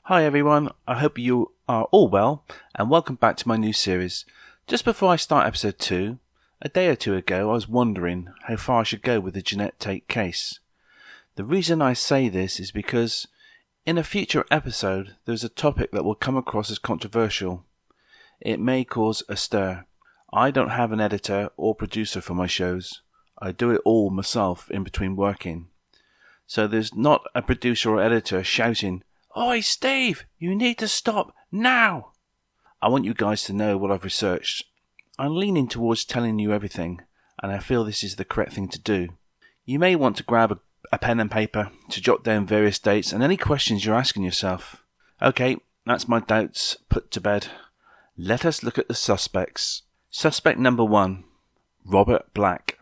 Hi everyone, I hope you are all well and welcome back to my new series. Just before I start episode 2, a day or two ago I was wondering how far I should go with the Jeanette Tate case. The reason I say this is because in a future episode there's a topic that will come across as controversial. It may cause a stir. I don't have an editor or producer for my shows. I do it all myself in between working. So there's not a producer or editor shouting, "Oi, Steve, you need to stop now!" I want you guys to know what I've researched. I'm leaning towards telling you everything, and I feel this is the correct thing to do. You may want to grab a pen and paper to jot down various dates and any questions you're asking yourself. Okay, that's my doubts put to bed. Let us look at the suspects. Suspect number 1, Robert Black.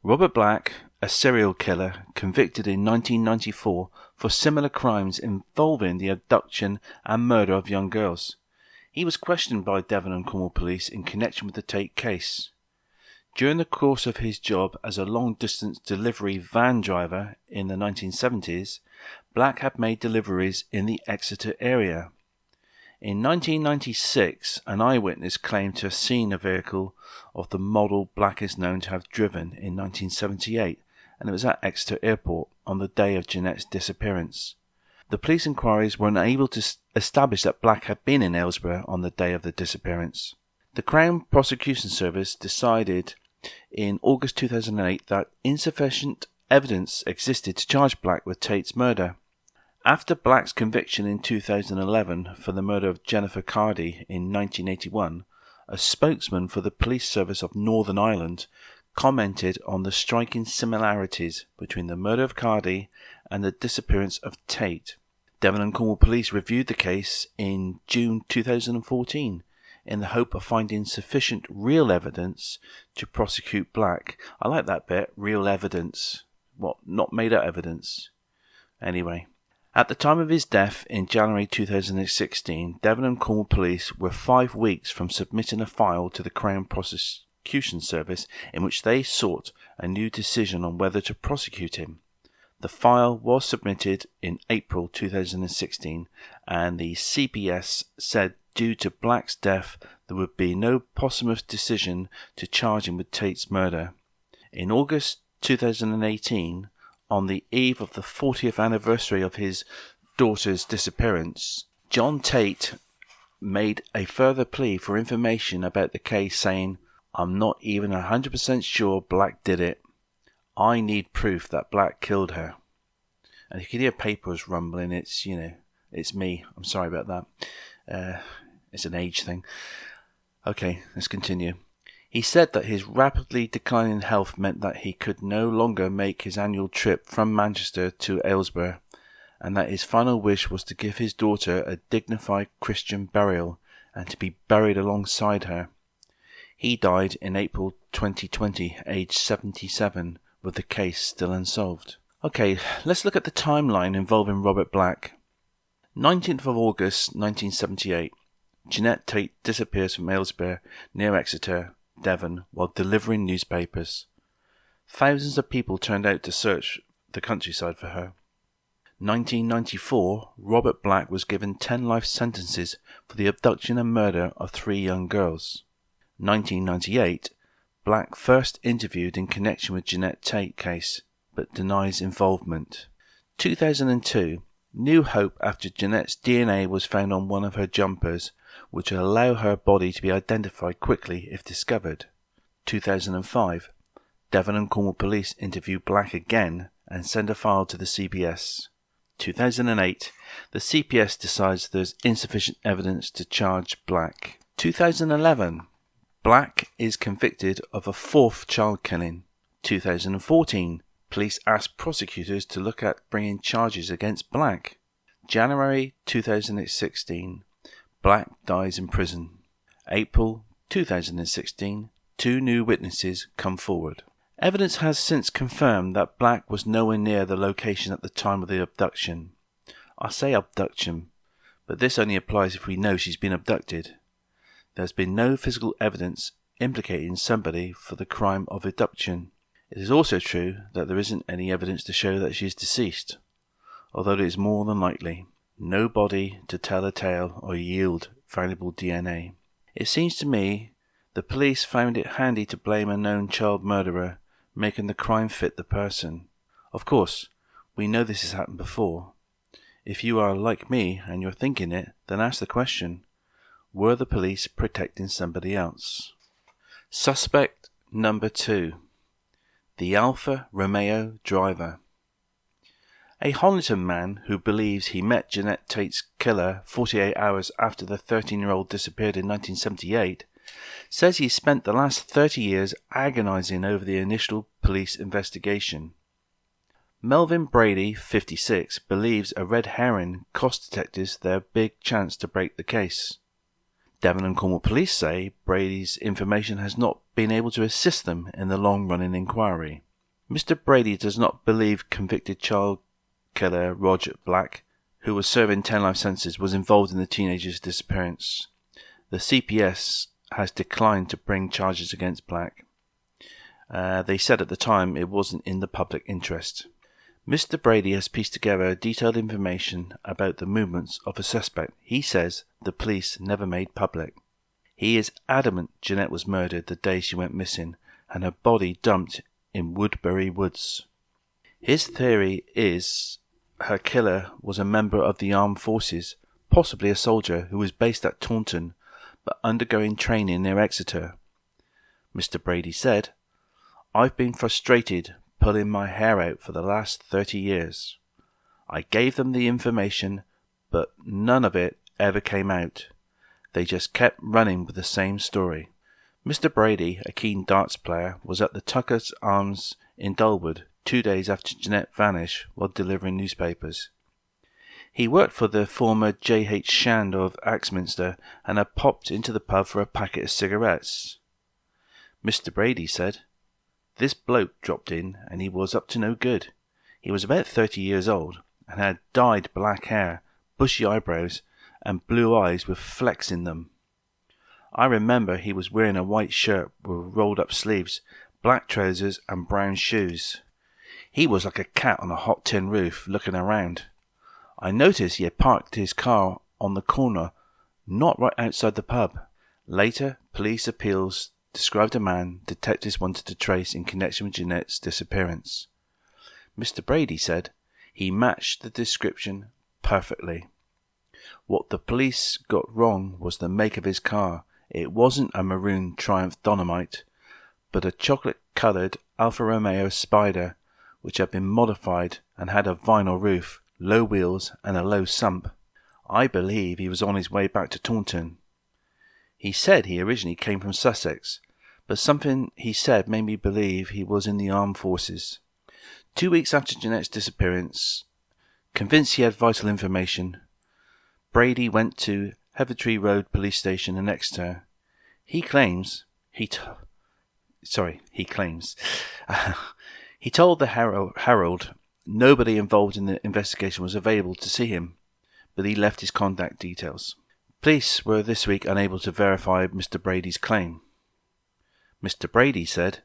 Robert Black, a serial killer convicted in 1994 for similar crimes involving the abduction and murder of young girls. He was questioned by Devon and Cornwall police in connection with the Tate case. During the course of his job as a long-distance delivery van driver in the 1970s, Black had made deliveries in the Exeter area. In 1996, an eyewitness claimed to have seen a vehicle of the model Black is known to have driven in 1978, and it was at Exeter Airport on the day of Jeanette's disappearance. The police inquiries were unable to establish that Black had been in Aylesbury on the day of the disappearance. The Crown Prosecution Service decided in August 2008 that insufficient evidence existed to charge Black with Tate's murder. After Black's conviction in 2011 for the murder of Jennifer Cardy in 1981, a spokesman for the Police Service of Northern Ireland commented on the striking similarities between the murder of Cardy and the disappearance of Tate. Devon and Cornwall police reviewed the case in June 2014 in the hope of finding sufficient real evidence to prosecute Black. I like that bit, real evidence. What, not made up evidence? Anyway. At the time of his death in January 2016, Devon and Cornwall police were 5 weeks from submitting a file to the Crown Prosecution Service in which they sought a new decision on whether to prosecute him. The file was submitted in April 2016, and the CPS said due to Black's death there would be no posthumous decision to charge him with Tate's murder. In August 2018, on the eve of the 40th anniversary of his daughter's disappearance, John Tate made a further plea for information about the case, saying, "I'm not even 100% sure Black did it. I need proof that Black killed her." And you can hear papers rumbling. It's me. I'm sorry about that. It's an age thing. Okay, let's continue. He said that his rapidly declining health meant that he could no longer make his annual trip from Manchester to Aylesbury, and that his final wish was to give his daughter a dignified Christian burial and to be buried alongside her. He died in April 2020, aged 77, with the case still unsolved. Okay, let's look at the timeline involving Robert Black. 19th of August 1978, Jeanette Tate disappears from Aylesbury near Exeter, Devon, while delivering newspapers. Thousands of people turned out to search the countryside for her. 1994, Robert Black was given 10 life sentences for the abduction and murder of 3 young girls. 1998, Black first interviewed in connection with Jeanette Tate case, but denies involvement. 2002, new hope after Jeanette's DNA was found on one of her jumpers, which will allow her body to be identified quickly if discovered. 2005, Devon and Cornwall police interview Black again and send a file to the CPS. 2008, the CPS decides there's insufficient evidence to charge Black. 2011, Black is convicted of a 4th child killing. 2014, police ask prosecutors to look at bringing charges against Black. January 2016, Black dies in prison. April 2016, 2 new witnesses come forward. Evidence has since confirmed that Black was nowhere near the location at the time of the abduction. I say abduction, but this only applies if we know she's been abducted. There has been no physical evidence implicating somebody for the crime of abduction. It is also true that there isn't any evidence to show that she is deceased, although it is more than likely. No body to tell a tale or yield valuable DNA. It seems to me the police found it handy to blame a known child murderer, making the crime fit the person. Of course, we know this has happened before. If you are like me and you're thinking it, then ask the question, were the police protecting somebody else? Suspect number 2. The Alfa Romeo driver. A Hollington man who believes he met Jeanette Tate's killer 48 hours after the 13-year-old disappeared in 1978 says he spent the last 30 years agonizing over the initial police investigation. Melvin Brady, 56, believes a red herring cost detectives their big chance to break the case. Devon and Cornwall police say Brady's information has not been able to assist them in the long-running inquiry. Mr. Brady does not believe convicted child killer Roger Black, who was serving 10 life sentences, was involved in the teenager's disappearance. The CPS has declined to bring charges against Black. They said at the time it wasn't in the public interest. Mr. Brady has pieced together detailed information about the movements of a suspect he says the police never made public. He is adamant Jeanette was murdered the day she went missing and her body dumped in Woodbury Woods. His theory is her killer was a member of the armed forces, possibly a soldier who was based at Taunton but undergoing training near Exeter. Mr. Brady said, "I've been frustrated pulling my hair out for the last 30 years. I gave them the information, but none of it ever came out. They just kept running with the same story." Mr. Brady, a keen darts player, was at the Tucker's Arms in Dulwood 2 days after Jeanette vanished while delivering newspapers. He worked for the former J.H. Shand of Axminster and had popped into the pub for a packet of cigarettes. Mr. Brady said, "This bloke dropped in and he was up to no good. He was about 30 years old and had dyed black hair, bushy eyebrows and blue eyes with flecks in them. I remember he was wearing a white shirt with rolled up sleeves, black trousers and brown shoes. He was like a cat on a hot tin roof looking around. I noticed he had parked his car on the corner, not right outside the pub. Later, police appeals described a man detectives wanted to trace in connection with Jeanette's disappearance. Mr. Brady said he matched the description perfectly. What the police got wrong was the make of his car. It wasn't a maroon Triumph Dynamite, but a chocolate-coloured Alfa Romeo Spider, which had been modified and had a vinyl roof, low wheels and a low sump. I believe he was on his way back to Taunton. He said he originally came from Sussex, but something he said made me believe he was in the armed forces. 2 weeks after Jeanette's disappearance, convinced he had vital information, Brady went to Heathertree Road Police Station in Exeter. He claims he told the Herald nobody involved in the investigation was available to see him, but he left his contact details. Police were this week unable to verify Mr. Brady's claim. Mr. Brady said,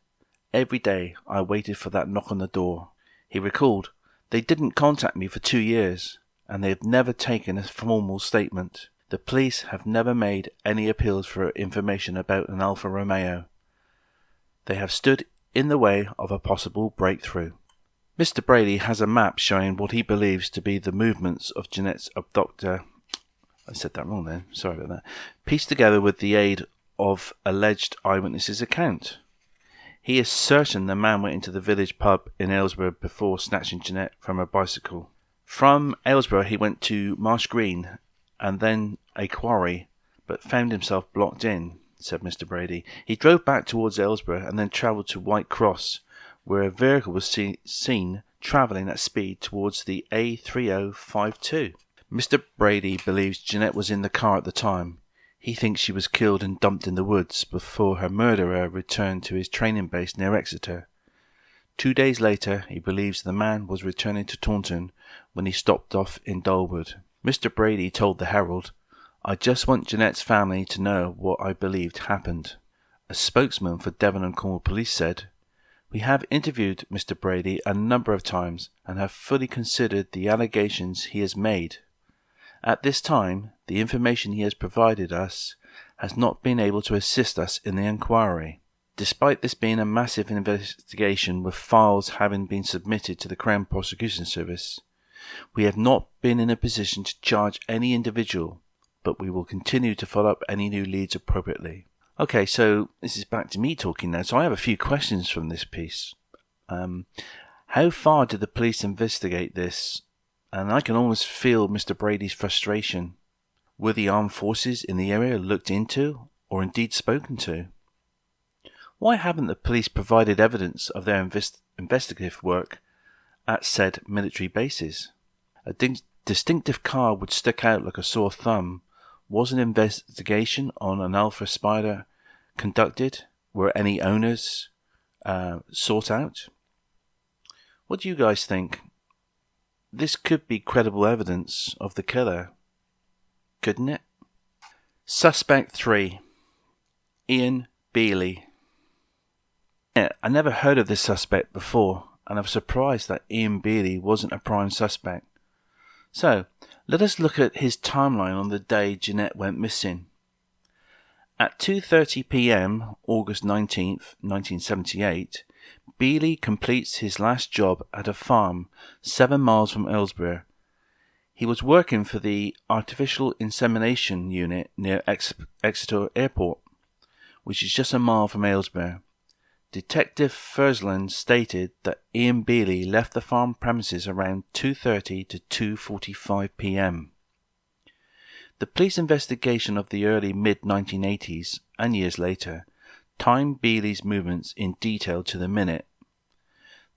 "Every day I waited for that knock on the door." He recalled, "They didn't contact me for 2 years, and they have never taken a formal statement. The police have never made any appeals for information about an Alfa Romeo. They have stood in the way of a possible breakthrough." Mr. Brady has a map showing what he believes to be the movements of Jeanette's abductor. I said that wrong then, sorry about that. Pieced together with the aid of alleged eyewitnesses' account. He is certain the man went into the village pub in Aylesbury before snatching Jeanette from her bicycle. From Aylesbury he went to Marsh Green and then a quarry, but found himself blocked in, said Mr. Brady. He drove back towards Aylesbury and then travelled to White Cross, where a vehicle was seen travelling at speed towards the A3052. Mr. Brady believes Jeanette was in the car at the time. He thinks she was killed and dumped in the woods before her murderer returned to his training base near Exeter. 2 days later, he believes the man was returning to Taunton when he stopped off in Dulwood. Mr. Brady told the Herald, "I just want Jeanette's family to know what I believed happened." A spokesman for Devon and Cornwall Police said, "We have interviewed Mr. Brady a number of times and have fully considered the allegations he has made. At this time, the information he has provided us has not been able to assist us in the inquiry. Despite this being a massive investigation with files having been submitted to the Crown Prosecution Service, we have not been in a position to charge any individual, but we will continue to follow up any new leads appropriately. Okay, so this is back to me talking now. So I have a few questions from this piece. How far did the police investigate this? And I can almost feel Mr. Brady's frustration. Were the armed forces in the area looked into, or indeed spoken to? Why haven't the police provided evidence of their investigative work at said military bases? A distinctive car would stick out like a sore thumb. Was an investigation on an Alpha Spider conducted? Were any owners sought out? What do you guys think? This could be credible evidence of the killer, couldn't it? Suspect 3. Ian Bealey. I never heard of this suspect before, and I'm surprised that Ian Bealey wasn't a prime suspect. So, let us look at his timeline on the day Jeanette went missing. At 2:30 p.m, August 19th, 1978, Bealey completes his last job at a farm 7 miles from Aylesbury. He was working for the Artificial Insemination Unit near Exeter Airport, which is just a mile from Aylesbury. Detective Fursland stated that Ian Bealey left the farm premises around 2:30 to 2:45 p.m. The police investigation of the early mid-1980s and years later timed Bealey's movements in detail to the minute.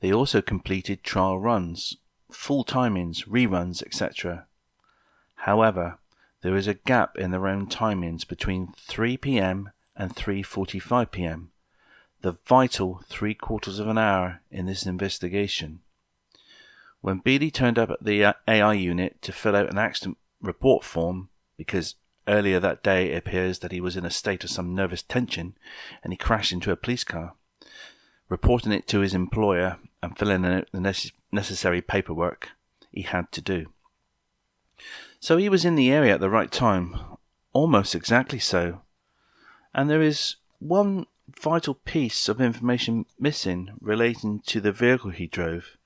They also completed trial runs, full timings, reruns, etc. However, there is a gap in their own timings between 3 p.m. and 3:45 p.m. the vital 3/4 of an hour in this investigation. When Bealey turned up at the AI unit to fill out an accident report form, because earlier that day it appears that he was in a state of some nervous tension and he crashed into a police car, reporting it to his employer and filling out the necessary paperwork he had to do. So he was in the area at the right time, almost exactly so. And there is one vital piece of information missing relating to the vehicle he drove.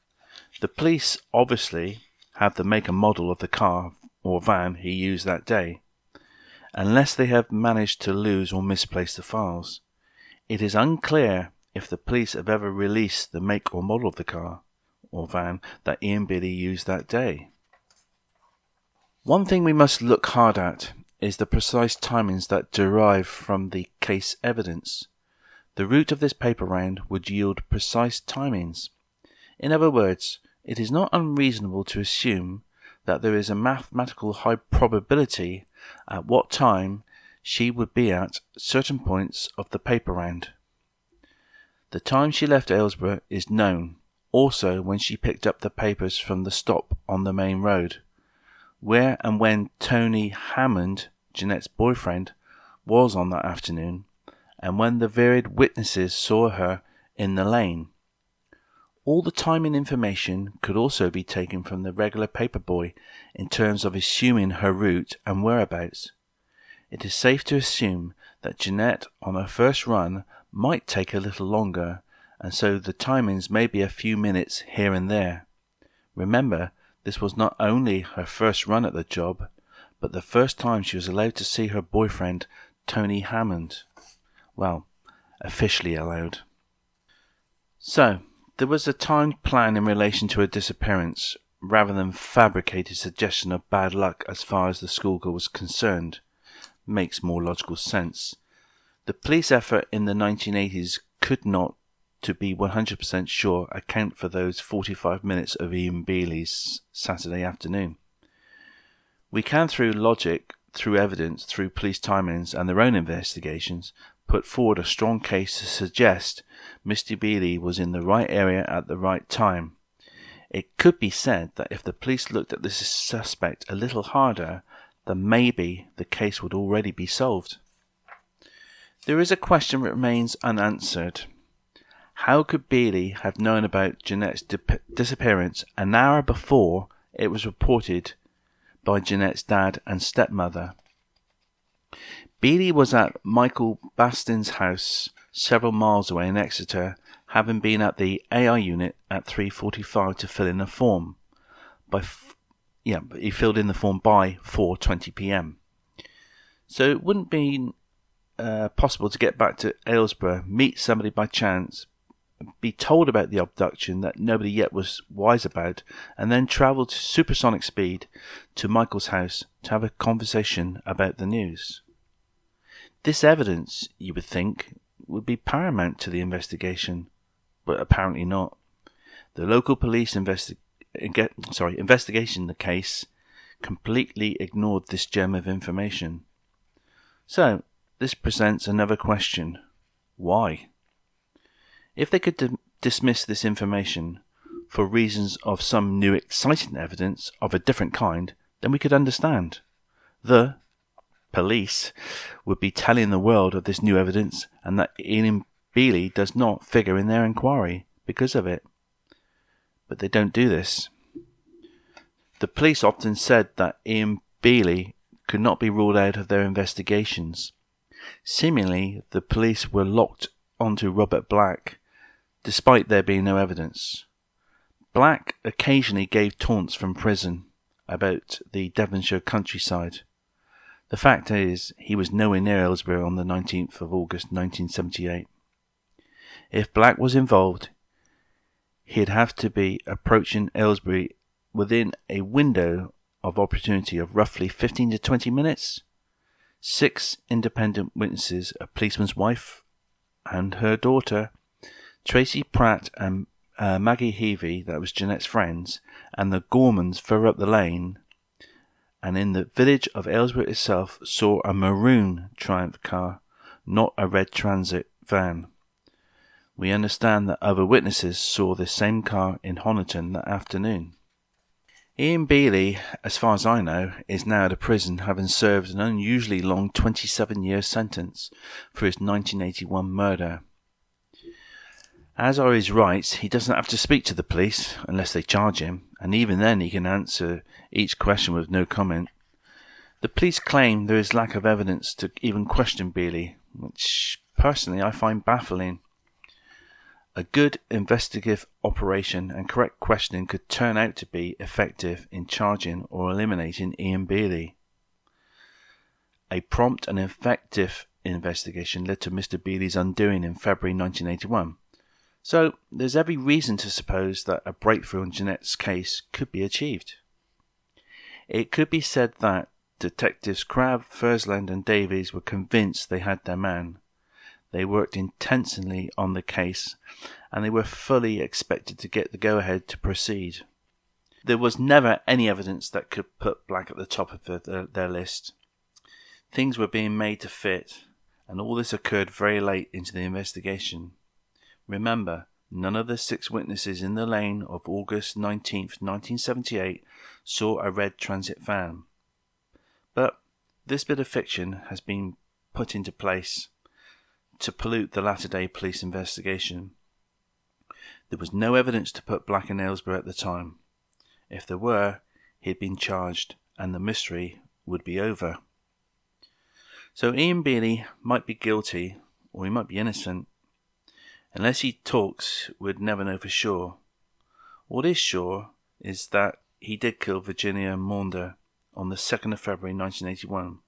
The police obviously have the make and model of the car or van he used that day, unless they have managed to lose or misplace the files. It is unclear if the police have ever released the make or model of the car or van that Ian Bealey used that day. One thing we must look hard at is the precise timings that derive from the case evidence. The route of this paper round would yield precise timings. In other words, it is not unreasonable to assume that there is a mathematical high probability at what time she would be at certain points of the paper round. The time she left Aylesbury is known, also when she picked up the papers from the stop on the main road, where and when Tony Hammond, Jeanette's boyfriend, was on that afternoon, and when the varied witnesses saw her in the lane. All the timing information could also be taken from the regular paper boy in terms of assuming her route and whereabouts. It is safe to assume that Jeanette on her first run might take a little longer, and so the timings may be a few minutes here and there. Remember, this was not only her first run at the job, but the first time she was allowed to see her boyfriend, Tony Hammond. Well, officially allowed. So, there was a timed plan in relation to her disappearance, rather than fabricated suggestion of bad luck as far as the schoolgirl was concerned. Makes more logical sense. The police effort in the 1980s could not, to be 100% sure, account for those 45 minutes of Ian Bealey's Saturday afternoon. We can, through logic, through evidence, through police timings and their own investigations, put forward a strong case to suggest Mr. Bealey was in the right area at the right time. It could be said that if the police looked at this suspect a little harder, then maybe the case would already be solved. There is a question that remains unanswered. How could Bealey have known about Jeanette's disappearance an hour before it was reported by Jeanette's dad and stepmother. Bealey was at Michael Bastin's house several miles away in Exeter, having been at the AI unit at 3:45 to fill in a form. He filled in the form by 4:20 p.m. So it wouldn't be possible to get back to Aylesbury, meet somebody by chance, be told about the abduction that nobody yet was wise about, and then travel to supersonic speed to Michael's house to have a conversation about the news. This evidence, you would think, would be paramount to the investigation, but apparently not. The local police investigation in the case completely ignored this gem of information. So, this presents another question. Why? If they could dismiss this information for reasons of some new exciting evidence of a different kind, then we could understand. The police would be telling the world of this new evidence and that Ian Bealey does not figure in their inquiry because of it. But they don't do this. The police often said that Ian Bealey could not be ruled out of their investigations. Seemingly, the police were locked onto Robert Black, despite there being no evidence. Black occasionally gave taunts from prison about the Devonshire countryside. The fact is, he was nowhere near Aylesbury on the 19th of August 1978. If Black was involved, he'd have to be approaching Aylesbury within a window of opportunity of roughly 15 to 20 minutes. 6 independent witnesses, a policeman's wife and her daughter, Tracy Pratt and Maggie Heavey, that was Jeanette's friends, and the Gormans further up the lane, and in the village of Aylesbury itself, saw a maroon Triumph car, not a red transit van. We understand that other witnesses saw this same car in Honiton that afternoon. Ian Bealey, as far as I know, is now at a prison, having served an unusually long 27-year sentence for his 1981 murder. As are his rights, he doesn't have to speak to the police unless they charge him, and even then he can answer each question with no comment. The police claim there is lack of evidence to even question Bealey, which personally I find baffling. A good investigative operation and correct questioning could turn out to be effective in charging or eliminating Ian Bealey. A prompt and effective investigation led to Mr. Bealey's undoing in February 1981. So there's every reason to suppose that a breakthrough in Jeanette's case could be achieved. It could be said that Detectives Crabb, Fursland and Davies were convinced they had their man. They worked intensely on the case, and they were fully expected to get the go-ahead to proceed. There was never any evidence that could put Black at the top of their list. Things were being made to fit, and all this occurred very late into the investigation. Remember, none of the 6 witnesses in the lane of August 19th, 1978 saw a red transit van. But this bit of fiction has been put into place to pollute the latter-day police investigation. There was no evidence to put Black in Aylesbury at the time. If there were, he had been charged, and the mystery would be over. So Ian Bealey might be guilty, or he might be innocent. Unless he talks, we'd never know for sure. What is sure is that he did kill Virginia Maunder on the 2nd of February 1981.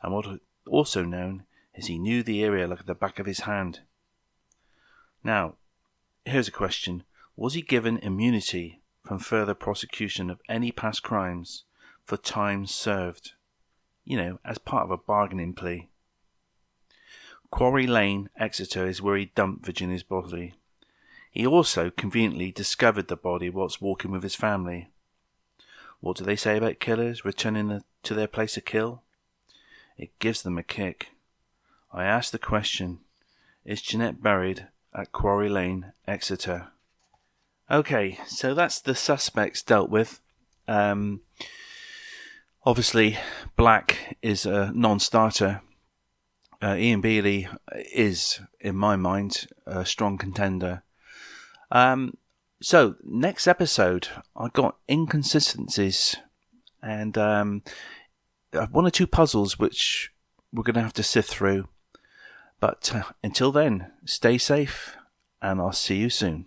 And what also known is he knew the area like the back of his hand. Now, here's a question. Was he given immunity from further prosecution of any past crimes for time served? As part of a bargaining plea. Quarry Lane, Exeter, is where he dumped Virginia's body. He also conveniently discovered the body whilst walking with his family. What do they say about killers returning to their place of kill? It gives them a kick. I ask the question, is Jeanette buried at Quarry Lane, Exeter? Okay, so that's the suspects dealt with. Obviously, Black is a non-starter. Ian Bealey is, in my mind, a strong contender. So, next episode, I got inconsistencies and one or two puzzles which we're going to have to sift through. But until then, stay safe, and I'll see you soon.